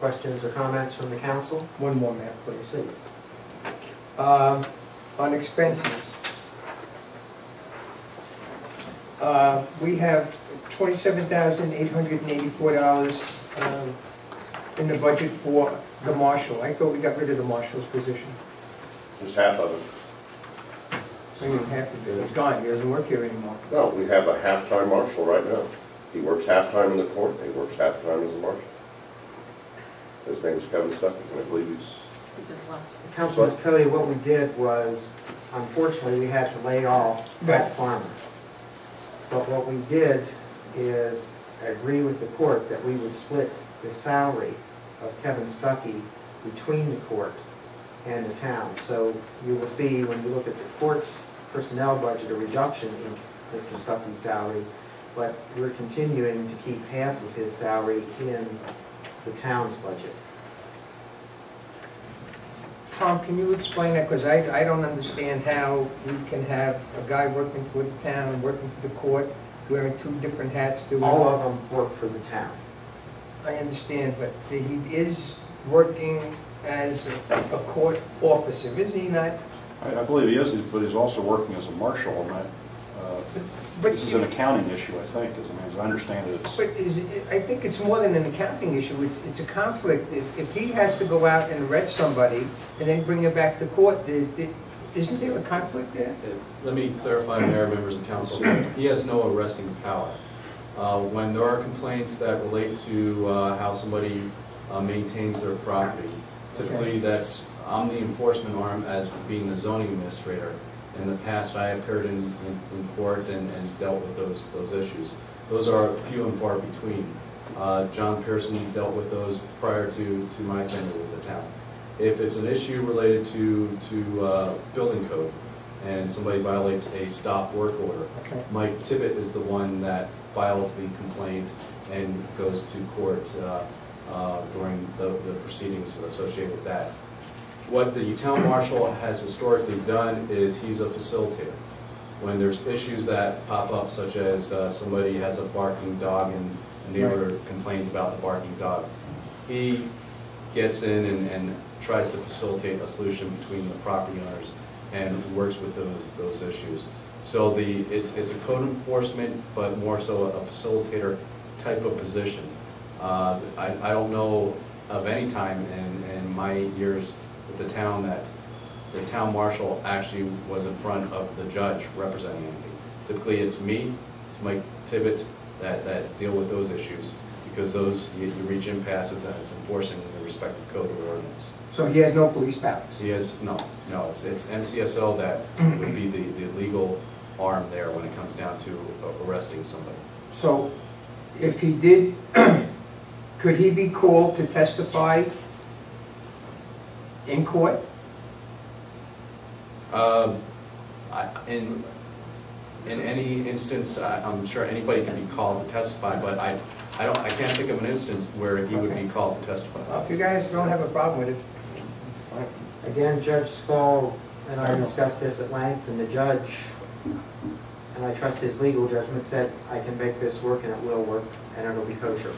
questions or comments from the council? One more, Matt, please. Please. On expenses, we have $27,884 in the budget for the Marshal. I thought we got rid of the Marshal's position. Just half of it. I mean, half of it. He's gone. He doesn't work here anymore. No, we have a half-time marshal right now. He works half-time in the court, and he works half-time as a marshal. His name's Kevin Stuckey, and I believe he's... He just left. Councilman Coady, what we did was, unfortunately, we had to lay off that farmer. But what we did is agree with the court that we would split the salary of Kevin Stuckey between the court and the town. So you will see when you look at the court's personnel budget, a reduction in Mr. Stuckey's salary, but we're continuing to keep half of his salary in the town's budget. Tom, can you explain that? Because I don't understand how we can have a guy working for the town and working for the court, wearing two different hats. All of them work for the town. I understand, but he is working as a court officer, is he not? I believe he is, but he's also working as a marshal, and this is an accounting issue, I think, as I understand it. But I think it's more than an accounting issue. It's a conflict. If he has to go out and arrest somebody and then bring him back to court, isn't there a conflict there? Let me clarify, Mayor, members of council. He has no arresting power. When there are complaints that relate to how somebody maintains their property, typically I'm the enforcement arm as being the zoning administrator. In the past, I appeared in court and dealt with those issues. Those are few and far between. John Pearson dealt with those prior to my tenure with the town. If it's an issue related to building code and somebody violates a stop work order, Mike Tibbet is the one that files the complaint and goes to court during the proceedings associated with that. What the town marshal has historically done is he's a facilitator. When there's issues that pop up, such as somebody has a barking dog and a neighbor complains about the barking dog, he gets in and tries to facilitate a solution between the property owners and works with those issues. So it's a code enforcement, but more so a facilitator type of position. I don't know of any time in my years with the town that the town marshal actually was in front of the judge representing anything. Typically it's me, it's Mike Tibbet that deal with those issues, because those, you reach impasses and it's enforcing the respective code or ordinance. So he has no police powers? He has, no, it's MCSO that would be the legal arm there when it comes down to arresting somebody. So if he did, could he be called to testify in court? In any instance, I'm sure anybody can be called to testify, but I can't think of an instance where he would be called to testify. Well, if you guys don't have a problem with it. Again, Judge Spall and I discussed this at length, and the judge, and I trust his legal judgment, said I can make this work and it will work and it'll be kosher.